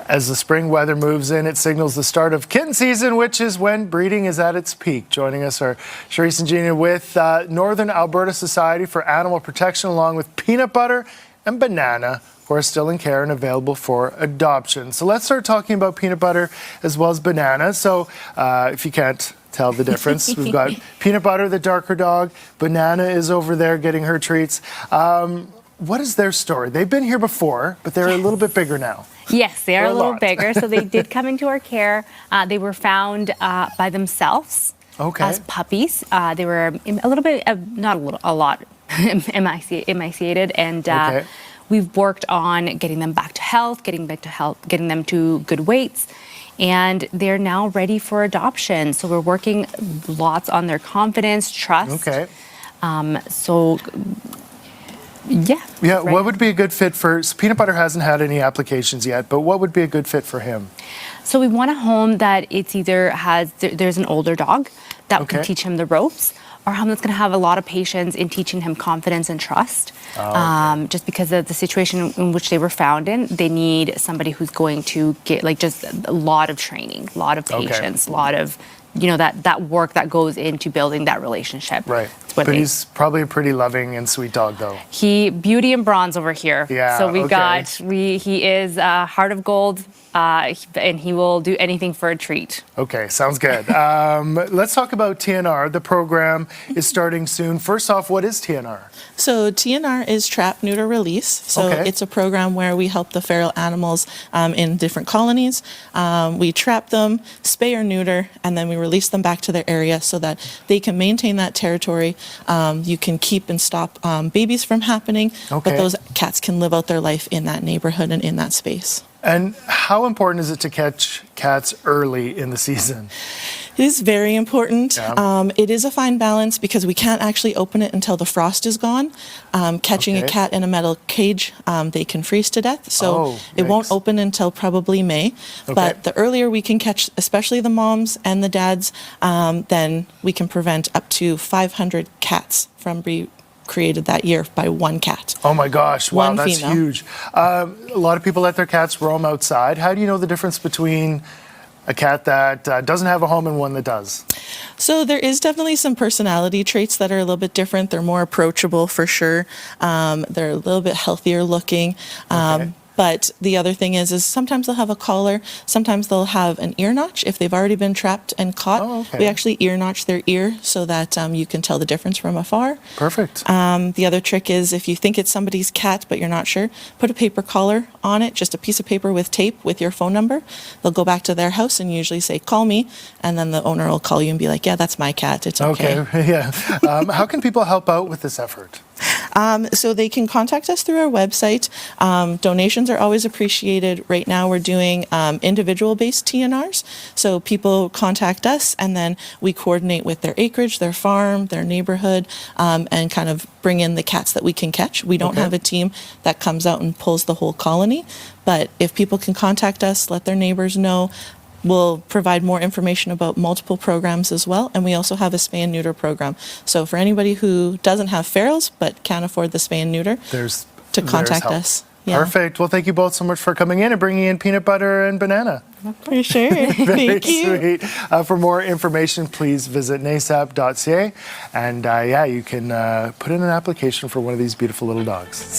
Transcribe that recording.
As the spring weather moves in, it signals the start of kitten season, which is when breeding is at its peak. Joining us are Charisse and Gina with Northern Alberta Society for Animal Protection, along with Peanut Butter and Banana, who are still in care and available for adoption. So let's start talking about Peanut Butter as well as Banana. So if you can't tell the difference, we've got Peanut Butter, the darker dog. Banana is over there getting her treats. What is their story? They've been here before, but they're a little bit bigger now. Yes, they are a little bigger. So they did come into our care. They were found by themselves as puppies. They were a little bit, a lot emaciated, and we've worked on getting them back to health, getting them to good weights, and they're now ready for adoption. So we're working lots on their confidence, trust. Yeah. Right. What would be a good fit for, so Peanut Butter hasn't had any applications yet, but what would be a good fit for him? So we want a home that it's either there's an older dog that can teach him the ropes, or a home that's going to have a lot of patience in teaching him confidence and trust. Just because of the situation in which they were found in, they need somebody who's going to get just a lot of training, a lot of patience, a lot of that work that goes into building that relationship. Right. But he's probably a pretty loving and sweet dog, though. Beauty and bronze over here. Yeah. So he is heart of gold, and he will do anything for a treat. Okay, sounds good. Let's talk about TNR. The program is starting soon. First off, what is TNR? So TNR is Trap, Neuter, Release. So it's a program where we help the feral animals in different colonies. We trap them, spay or neuter, and then we release them back to their area so that they can maintain that territory. You can keep and stop babies from happening, but those cats can live out their life in that neighborhood and in that space. And how important is it to catch cats early in the season? It is very important. It is a fine balance because we can't actually open it until the frost is gone. Catching a cat in a metal cage, they can freeze to death. So it won't open until probably May. But the earlier we can catch, especially the moms and the dads, then we can prevent up to 500 cats from being created that year by one cat. Oh my gosh, wow, that's huge. A lot of people let their cats roam outside. How do you know the difference between a cat that doesn't have a home and one that does? So there is definitely some personality traits that are a little bit different. They're more approachable for sure. They're a little bit healthier looking. But the other thing is sometimes they'll have a collar, sometimes they'll have an ear notch. If they've already been trapped and caught, we actually ear notch their ear so that you can tell the difference from afar. Perfect. The other trick is if you think it's somebody's cat but you're not sure, put a paper collar on it, just a piece of paper with tape with your phone number. They'll go back to their house and usually say, call me, and then the owner will call you and be like, yeah, that's my cat, it's okay. How can people help out with this effort? So they can contact us through our website. Donations are always appreciated. Right now we're doing individual-based TNRs. So people contact us and then we coordinate with their acreage, their farm, their neighborhood, and kind of bring in the cats that we can catch. We don't have a team that comes out and pulls the whole colony, but if people can contact us, let their neighbors know, we'll provide more information about multiple programs as well, and we also have a spay and neuter program. So for anybody who doesn't have ferals but can't afford the spay and neuter, to contact us. Perfect. Well, thank you both so much for coming in and bringing in Peanut Butter and Banana. For sure. Thank you. Sweet. For more information, please visit nasap.ca, and you can put in an application for one of these beautiful little dogs.